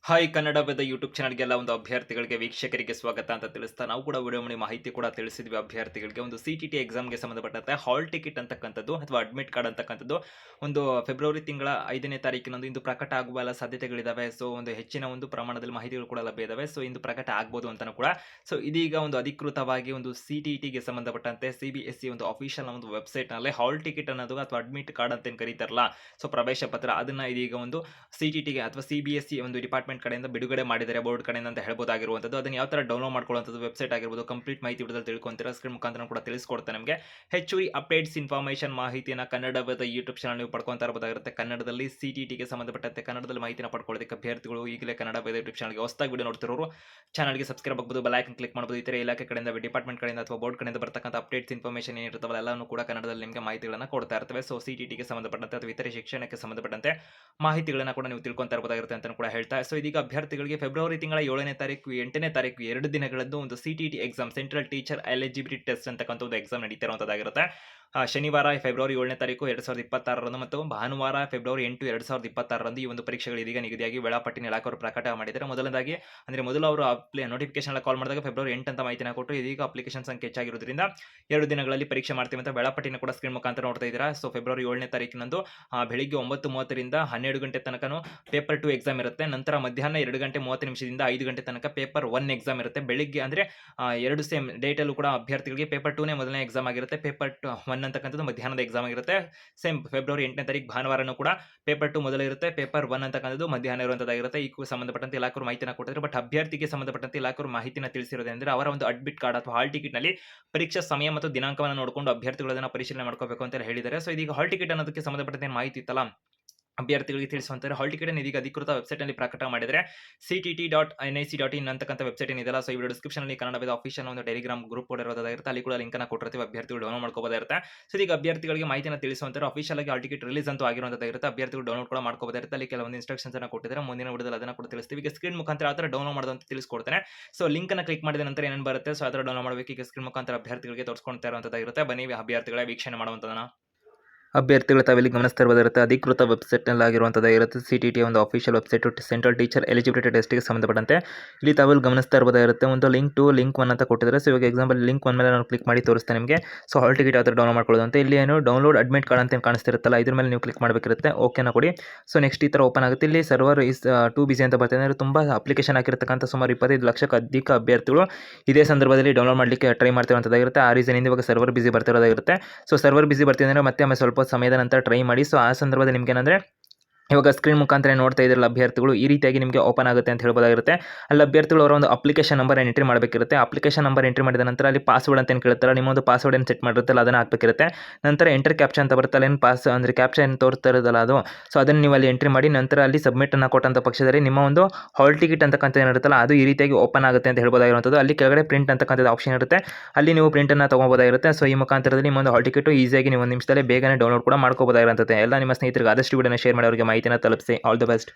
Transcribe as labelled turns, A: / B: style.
A: Hi Kannada ವೇದ YouTube ಚಾನಲ್ಗೆಲ್ಲ ಒಂದು ಅಭ್ಯರ್ಥಿಗಳಿಗೆ ವೀಕ್ಷಕರಿಗೆ ಸ್ವಾಗತ ಅಂತ ತಿಳಿಸ್ತಾ ನಾವು ಕೂಡ ವಿಡಿಯೋ ಮಾಡಿ ಮಾಹಿತಿ ಕೂಡ ತಿಳಿಸಿದ್ವಿ ಅಭ್ಯರ್ಥಿಗಳಿಗೆ ಒಂದು CTT ಎಕ್ಸಾಮ್ಗೆ ಸಂಬಂಧಪಟ್ಟಂತೆ ಹಾಲ್ ಟಿಕೆಟ್ ಅಂತಕ್ಕಂಥದ್ದು ಅಥವಾ ಅಡ್ಮಿಟ್ ಕಾರ್ಡ್ ಅಂತಕ್ಕಂಥದ್ದು ಒಂದು ಫೆಬ್ರವರಿ ತಿಂಗಳ 5ನೇ ತಾರೀಕಿನಂದು ಇಂದು ಪ್ರಕಟ ಆಗುವ ಎಲ್ಲ ಸಾಧ್ಯತೆಗಳಿದಾವೆ. ಸೊ ಒಂದು ಹೆಚ್ಚಿನ ಒಂದು ಪ್ರಮಾಣದಲ್ಲಿ ಮಾಹಿತಿಗಳು ಕೂಡ ಲಭ್ಯ ಇದಾವೆ. ಸೊ ಇಂದು ಪ್ರಕಟ ಆಗ್ಬೋದು ಅಂತಾನು ಕೂಡ. ಸೊ ಇದೀಗ ಒಂದು ಅಧಿಕೃತವಾಗಿ ಒಂದು CTTಗೆ ಸಂಬಂಧಪಟ್ಟಂತೆ CBSE ಒಂದು ಅಫಿಷಿಯಲ್ ಒಂದು ವೆಬ್ಸೈಟ್ ನಲ್ಲಿ ಹಾಲ್ ಟಿಕೆಟ್ ಅನ್ನೋದು ಅಥವಾ ಅಡ್ಮಿಟ್ ಕಾರ್ಡ್ ಅಂತ ಏನು ಕರೀತಾರಲ್ಲ, ಸೊ ಪ್ರವೇಶ ಪತ್ರ ಅದನ್ನ ಇದೀಗ ಒಂದು CTTಗೆ ಅಥವಾ CBSE ಒಂದು ಡಿಪಾರ್ಟ್ಮೆಂಟ್ ಕಡೆಯಿಂದ ಬಿಡುಗಡೆ ಮಾಡಿದ್ದಾರೆ ಬೋರ್ಡ್ ಕಡೆಯಿಂದ ಅಂತ ಹೇಳ್ಬೋದಾಗಿರುವಂಥದ್ದು. ಅದನ್ನ ಯಾವ ತರ ಡೌನ್ಲೋಡ್ ಮಾಡ್ಕೊಳ್ಳುವಂಥದ್ದು ವೆಬ್ಸೈಟ್ ಆಗಿರ್ಬೋದು, ಕಂಪ್ಲೀಟ್ ಮಾಹಿತಿ ವಿಡಿಯೋದಲ್ಲಿ ತಿಳ್ಕೊಂತೀರಾ. ಸ್ಕ್ರೀನ್ ಮುಖಾಂತರ ಕೂಡ ತಿಳಿಸ್ಕೊಡ್ತೇನೆ ನಿಮಗೆ. ಹೆಚ್ಚುವರಿ ಅಪ್ಡೇಟ್ಸ್ ಇನ್ಫಾರ್ಮೇಷನ್ ಮಾಹಿತಿಯನ್ನು ಕನ್ನಡದ ಯೂಟ್ಯೂಬ್ ಚಾನಲ್ ನೀವು ಪಡ್ಕೊಂತಾ ಇರಬಹುದಾಗಿರುತ್ತೆ. ಕನ್ನಡದಲ್ಲಿ CTTಗೆ ಸಂಬಂಧಪಟ್ಟಂತೆ ಕನ್ನಡದಲ್ಲಿ ಮಾಹಿತಿನ ಪಡ್ಕೊಳ್ಳೋದಕ್ಕೆ ಅಭ್ಯರ್ಥಿಗಳು ಈಗಲೇ ಕನ್ನಡ ಯೂಟ್ಯೂಬ್ ಚಾನಲ್ಗೆ ಹೊಸದಾಗಿ ವಿಡಿಯೋ ನೋಡ್ತಿರೋರು ಚಾನಲ್ಗೆ ಸಬ್ಸ್ಕ್ರೈಬ್ ಆಗಬಹುದು, ಬೆಲ್ ಐಕಾನ್ ಕ್ಲಿಕ್ ಮಾಡಬಹುದು. ಇತರ ಇಲಾಖೆ ಕಡೆಯಿಂದ ಡಿಪಾರ್ಟ್ಮೆಂಟ್ ಕಡೆಯಿಂದ ಅಥವಾ ಬೋರ್ಡ್ ಕಡೆಯಿಂದ ಬರ್ತಕ್ಕಂಥ ಅಪ್ಡೇಟ್ಸ್ ಇನ್ಫಾರ್ಮೇಷನ್ ಏನಿರುತ್ತವಲ್ಲ ಎಲ್ಲಾನು ಕೂಡ ಕನ್ನಡದಲ್ಲಿ ನಿಮಗೆ ಮಾಹಿತಿಗಳನ್ನು ಕೊಡ್ತಾ ಇರ್ತವೆ. ಸೊ CTTಗೆ ಸಂಬಂಧಪಟ್ಟಂತೆ ಅಥವಾ ಇತರೆ ಶಿಕ್ಷಣಕ್ಕೆ ಸಂಬಂಧಪಟ್ಟಂತೆ ಮಾಹಿತಿಗಳನ್ನು ಕೂಡ ನೀವು ತಿಳ್ಕೊಂತಾ ಇರಬಹುದಾಗಿರುತ್ತೆ ಅಂತ ಕೂಡ ಹೇಳ್ತಾ. ಸೊ ಇದೀಗ ಅಭ್ಯರ್ಥಿಗಳಿಗೆ ಫೆಬ್ರವರಿ ತಿಂಗಳ 7ನೇ ತಾರೀಕು 8ನೇ ತಾರೀಕು 2 ದಿನಗಳದ್ದು ಒಂದು CTT exam central teacher eligibility test ಅಂತಕ್ಕಂಥ ಒಂದು ಎಕ್ಸಾಮ್ ನಡೀತಾ ಇರುವಂತದ್ದಾಗಿರುತ್ತೆ. ಶನಿವಾರ ಫೆಬ್ರವರಿ 7ನೇ ತಾರೀಕು 2026ರಂದು ಮತ್ತು ಭಾನುವಾರ ಫೆಬ್ರವರಿ 8 2026ರಂದು ಈ ಒಂದು ಪರೀಕ್ಷೆಗಳು ಇದೀಗ ನಿಗದಿಯಾಗಿ ವೇಳಾಪಟ್ಟಿನ ಇಲಾಖೆಯವರು ಪ್ರಕಟ ಮಾಡಿದ್ದಾರೆ. ಮೊದಲನೇದಾಗಿ ಅಂದ್ರೆ ಮೊದಲು ಅವರು ನೋಟಿಫಿಕೇಶನ್ ಕಾಲ್ ಮಾಡಿದಾಗ ಫೆಬ್ರವರಿ 8 ಅಂತ ಮಾಹಿತಿನ ಕೊಟ್ಟು ಇದೀಗ ಅಪ್ಲಿಕೇಶನ್ ಸಂಖ್ಯೆ ಹೆಚ್ಚಾಗಿರೋದ್ರಿಂದ 2 ದಿನಗಳಲ್ಲಿ ಪರೀಕ್ಷೆ ಮಾಡ್ತೀವಿ ಅಂತ ವೇಳಾಪಟ್ಟಿನ ಕೂಡ ಸ್ಕ್ರೀನ್ ಮುಖಾಂತರ ನೋಡ್ತಾ ಇದ್ದೀರಾ. ಸೊ ಫೆಬ್ರವರಿ 7ನೇ ತಾರೀಕಿನಂದು ಬೆಳಿಗ್ಗೆ 9:30ರಿಂದ 12 ಗಂಟೆ ತನಕನು ಪೇಪರ್ 2 ಎಕ್ಸಾಮ್ ಇರುತ್ತೆ. ನಂತರ ಮಧ್ಯಾಹ್ನ 2 ಗಂಟೆ 30 ನಿಮಿಷದಿಂದ 5 ಗಂಟೆ ತನಕ ಪೇಪರ್ 1 ಎಕ್ಸಾಮ್ ಇರುತ್ತೆ. ಬೆಳಿಗ್ಗೆ ಅಂದ್ರೆ 2 ಸೇಮ್ ಡೇಟ್ ಅಲ್ಲೂ ಕೂಡ ಅಭ್ಯರ್ಥಿಗಳಿಗೆ ಪೇಪರ್ 2ನೇ ಮೊದಲನೇ ಎಕ್ಸಾಮ್ ಆಗಿರುತ್ತೆ. ಪೇಪರ್ 1 ಅಂತಕ್ಕಂಥದ್ದು ಮಧ್ಯಾಹ್ನದ ಎಕ್ಸಾಮ್ ಆಗಿರುತ್ತೆ. ಸೇಮ್ ಫೆಬ್ರವರಿ 8ನೇ ತಾರೀಕು ಭಾನುವಾರನೂ ಕೂಡ ಪೇಪರ್ 2 ಮೊದಲು ಇರುತ್ತೆ, ಪೇಪರ್ 1 ಅಂತಕ್ಕಂಥದ್ದು ಮಧ್ಯಾಹ್ನ ಇರುವಂತದ್ದಾಗಿರುತ್ತೆ. ಈ ಸಂಬಂಧಪಟ್ಟಂತೆ ಇಲಾಖೆಯವರು ಮಾಹಿತಿನ ಕೊಟ್ಟಿದ್ದಾರೆ. ಬಟ್ ಅಭ್ಯರ್ಥಿಗೆ ಸಂಬಂಧಪಟ್ಟಂತೆ ಇಲಾಖೆಯವರು ಮಾಹಿತಿನ ತಿಳಿಸಿರೋದಂದ್ರೆ ಅವರ ಒಂದು ಅಡ್ಮಿಟ್ ಕಾರ್ಡ್ ಅಥವಾ ಹಾಲ್ ಟಿಕೆಟ್ ನಲ್ಲಿ ಪರೀಕ್ಷಾ ಸಮಯ ಮತ್ತು ದಿನಾಂಕವನ್ನು ನೋಡಿಕೊಂಡು ಅಭ್ಯರ್ಥಿಗಳು ಅದನ್ನ ಪರಿಶೀಲನೆ ಮಾಡ್ಕೋಬೇಕು ಅಂತ ಹೇಳಿದ್ದಾರೆ. ಸೊ ಇದೀಗ ಹಾಲ್ ಟಿಕೆಟ್ ಅನ್ನೋದಕ್ಕೆ ಸಂಬಂಧಪಟ್ಟಂತೆ ಮಾಹಿತಿ ಇತ್ತಲ್ಲ ಅಭ್ಯರ್ಥಿಗಳಿಗೆ ತಿಳಿಸುವಂತಾರೆ. ಹಾಲ್ ಟಿಕೆಟ್ ಇದೀಗ ಅಧಿಕೃತ ವೆಬ್ಸೈಟ್ ನಲ್ಲಿ ಪ್ರಕಟ ಮಾಡಿದರೆ ctt.nic.in ಅಂತಕ್ಕಂಥ ವೆಬ್ಸೈಟ್ ಏನಿದೆಲ್ಲ, ಸೊ ಈ ವಿಡಿಯೋ ಡಿಸ್ಕ್ರಿಪ್ಷನ್ ಅಲ್ಲಿ ಕನ್ನಡದ ಅಫಿಷಿಯಲ್ ಒಂದು ಟೆಲಿಗ್ರಾಮ್ ಗ್ರೂಪ್ ಕೂಡ ಇರೋದಾಗಿರುತ್ತೆ. ಅಲ್ಲಿ ಕೂಡ ಲಿಂಕ್ ಅನ್ನು ಕೊಟ್ಟಿರ್ತೀವಿ, ಅಭ್ಯರ್ಥಿಗಳು ಡೌನ್ಲೋಡ್ ಮಾಡ್ಕೋಬಹುದಿರುತ್ತೆ. ಸೊ ಇದೀಗ ಅಭ್ಯರ್ಥಿಗಳಿಗೆ ಮಾಹಿತಿನ ತಿಳಿಸುವಂತಾರೆ. ಅಫಿಷಿಯಲ್ ಆಗಿ ಹಾಲ್ ಟಿಕೆಟ್ ರಿಲೀಸ್ ಅಂತೂ ಆಗಿರುವಂತದ್ದಾಗಿರುತ್ತೆ. ಅಭ್ಯರ್ಥಿಗಳು ಡೌನ್ಲೋಡ್ ಕೂಡ ಮಾಡ್ಕೋಬಹುದಿರುತ್ತೆ. ಅಲ್ಲಿ ಕೆಲವೊಂದು ಇನ್ಸ್ಟ್ರಕ್ಷನ್ಸ್ ಅನ್ನು ಕೊಟ್ಟಿದ್ದಾರೆ. ಮುಂದಿನ ವಿಡಿಯೋದಲ್ಲಿ ಅದನ್ನ ಕೂಡ ತಿಳಿಸ್ತೀವಿ. ಈಗ ಸ್ಕ್ರೀನ್ ಮುಖಾಂತರ ಆ ತರ ಡೌನ್ಲೋಡ್ ಮಾಡೋದಂತ ತಿಳಿಸ್ಕೊಡ್ತೇನೆ. ಸೊ ಲಿಂಕ್ ಅನ್ನು ಕ್ಲಿಕ್ ಮಾಡಿದ ನಂತರ ಏನೇನು ಬರುತ್ತೆ, ಸೊ ಅದರ ಡೌನ್ಲೋಡ್ ಮಾಡಬೇಕು. ಈಗ ಸ್ಕ್ರೀನ್ ಮುಖಾಂತರ ಅಭ್ಯರ್ಥಿಗಳಿಗೆ ತೋರಿಸ್ಕೊಳ್ತಾ ಇರುವಂತದ್ದಾಗಿರುತ್ತೆ. ಬನ್ನಿ ಅಭ್ಯರ್ಥಿಗಳ ವೀಕ್ಷಣೆ ಮಾಡುವಂತದನ್ನ. ಅಭ್ಯರ್ಥಿಗಳು ತಾವಿಲ್ಲಿ ಗಮನಿಸ್ತಾ ಇರಬಹುದಿರುತ್ತೆ. ಅಧಿಕೃತ ವೆಬ್ಸೈಟ್ನಲ್ಲಿ ಆಗಿರುವಂಥದ್ದಾಗಿರುತ್ತೆ. CTT ಒಂದು official website central teacher eligibility ಟೆಸ್ಟ್ಗೆ ಸಂಬಂಧಪಟ್ಟಂತೆ ಇಲ್ಲಿ ತಾವಿಲ್ಲಿ ಗಮನಿಸ್ತಾ ಇರಬಹುದಾಗಿರುತ್ತೆ. ಒಂದು ಲಿಂಕ್ 1 ಅಂತ ಕೊಟ್ಟಿದ್ದಾರೆ. ಸೊ ಇವಾಗ ಎಕ್ಸಾಂಪಲ್ ಲಿಂಕ್ 1 ಮೇಲೆ ನಾನು ಕ್ಲಿಕ್ ಮಾಡಿ ತೋರಿಸ್ತೇನೆ ನಿಮಗೆ. ಸೊ ಹಾಲ್ ಟಿಕೆಟ್ ಯಾವ ಥರ ಡೌನ್ಲೋಡ್ ಮಾಡ್ಕೊಳ್ಳೋದು ಅಂತ ಇಲ್ಲಿ ಏನು ಡೌನ್ಲೋಡ್ ಅಡ್ಮಿಟ್ ಕಾರ್ಡ್ ಅಂತ ಕಾಣಿಸ್ತಿರುತ್ತಲ್ಲ, ಇದ್ರ ಮೇಲೆ ನೀವು ಕ್ಲಿಕ್ ಮಾಡಬೇಕಿರುತ್ತೆ. ಓಕೆನ ಕೊಡಿ. ಸೊ ನೆಕ್ಸ್ಟ್ ಈ ಥರ ಓಪನ್ ಆಗುತ್ತೆ. ಇಲ್ಲಿ ಸರ್ವರ್ ಇಸ್ ಟು ಬಿಸಿ ಅಂತ ಬರ್ತಿದೆ. ಅಂದರೆ ತುಂಬ ಅಪ್ಲಿಕೇಶನ್ ಹಾಕಿರ್ತಕ್ಕಂಥ ಸುಮಾರು 25 ಲಕ್ಷಕ್ಕೂ ಅಧಿಕ ಅಭ್ಯರ್ಥಿಗಳು ಇದೇ ಸಂದರ್ಭದಲ್ಲಿ ಡೌನ್ಲೋಡ್ ಮಾಡಲಿಕ್ಕೆ ಟ್ರೈ ಮಾಡ್ತಿರುವಂಥದ್ದಾಗಿರುತ್ತೆ. ಆ ರೀಸನ್ ಇವಾಗ ಸರ್ವರ್ ಬಿಸಿ ಬರ್ತಿರೋದಾಗಿರುತ್ತೆ. ಸೊ ಸರ್ವರ್ ಬಿಸಿ ಬರ್ತಿದೆ ಮತ್ತೆ ಆಮೇಲೆ ಸ್ವಲ್ಪ ಸಮಯದ ನಂತರ ಟ್ರೈ ಮಾಡಿ. ಸೊ ಆ ಸಂದರ್ಭದಲ್ಲಿ ನಿಮ್ಗೆ ಏನಂದ್ರೆ ಇವಾಗ ಸ್ಕ್ರೀನ್ ಮುಖಾಂತರ ನೋಡ್ತಾ ಇದ್ರಲ್ಲ ಅಭ್ಯರ್ಥಿಗಳು ಈ ರೀತಿಯಾಗಿ ನಿಮಗೆ ಓಪನ್ ಆಗುತ್ತೆ ಅಂತ ಹೇಳ್ಬೋದಾಗಿರುತ್ತೆ. ಅಲ್ಲಿ ಅಭ್ಯರ್ಥಿಗಳು ಅವರ ಒಂದು ಅಪ್ಲಿಕೇಶನ್ ನಂಬರ್ ಎಂಟ್ರಿ ಮಾಡಬೇಕಿರುತ್ತೆ. ಅಪ್ಲಿಕೇಶನ್ ನಂಬರ್ ಎಂಟ್ರಿ ಮಾಡಿದ ನಂತರ ಅಲ್ಲಿ ಪಾಸ್ವರ್ಡ್ ಅಂತ ಏನು ಕೇಳ್ತಾರೆ, ನಿಮ್ಮ ಒಂದು ಪಾಸ್ವರ್ಡ್ ಏನು ಸೆಟ್ ಮಾಡಿರುತ್ತಲ್ಲ ಅದನ್ನು ಹಾಕಬೇಕಿರುತ್ತೆ. ನಂತರ ಎಂಟರ್ ಕ್ಯಾಪ್ಚಾ ಅಂತ ಬರುತ್ತಲ್ಲ, ಏನು ಅಂದರೆ ಕ್ಯಾಪ್ಚಾ ಏನು ತೋರಿಸ್ತಾ ಇರೋದಲ್ಲ ಅದು, ಸೊ ಅದನ್ನು ನೀವು ಅಲ್ಲಿ ಎಂಟ್ರಿ ಮಾಡಿ ನಂತರ ಅಲ್ಲಿ ಸಬ್ಮಿಟ್ ಅನ್ನು ಕೊಟ್ಟಂಥ ಪಕ್ಷದಲ್ಲಿ ನಿಮ್ಮ ಒಂದು ಹಾಲ್ ಟಿಕೆಟ್ ಅಂತಕ್ಕಂಥ ಏನಿರುತ್ತಲ್ಲ ಅದು ಈ ರೀತಿಯಾಗಿ ಓಪನ್ ಆಗುತ್ತೆ ಅಂತ ಹೇಳ್ಬೋದಾಗಿರುವಂಥದ್ದು. ಅಲ್ಲಿ ಕೆಳಗಡೆ ಪ್ರಿಂಟ್ ಅಂತಕ್ಕಂಥದ್ದು ಆಪ್ಷನ್ ಇರುತ್ತೆ, ಅಲ್ಲಿ ನೀವು ಪ್ರಿಂಟನ್ನು ತೊಗೋಬೋದಾಗಿರುತ್ತೆ. ಸೊ ಈ ಮುಖಾಂತರದಲ್ಲಿ ನಿಮ್ಮ ಒಂದು ಹಾಲ್ ಟಿಕೆಟ್ ಈಸಿಯಾಗಿ ನೀವು 1 ನಿಮಿಷದಲ್ಲಿ ಬೇಗನೆ ಡೌನ್ಲೋಡ್ ಕೂಡ ಮಾಡ್ಕೋಬೋದಾಗಿರುತ್ತದೆ. ಎಲ್ಲ ನಿಮ್ಮ ಸ್ನೇಹಿತರಿಗೆ ಆದಷ್ಟು ವಿಡಿಯೋನ ಶೇರ್ ಮಾಡಿ ಅವರಿಗೆ ಮಾಹಿತಿನ ತಲುಪಿಸಿ. All the best.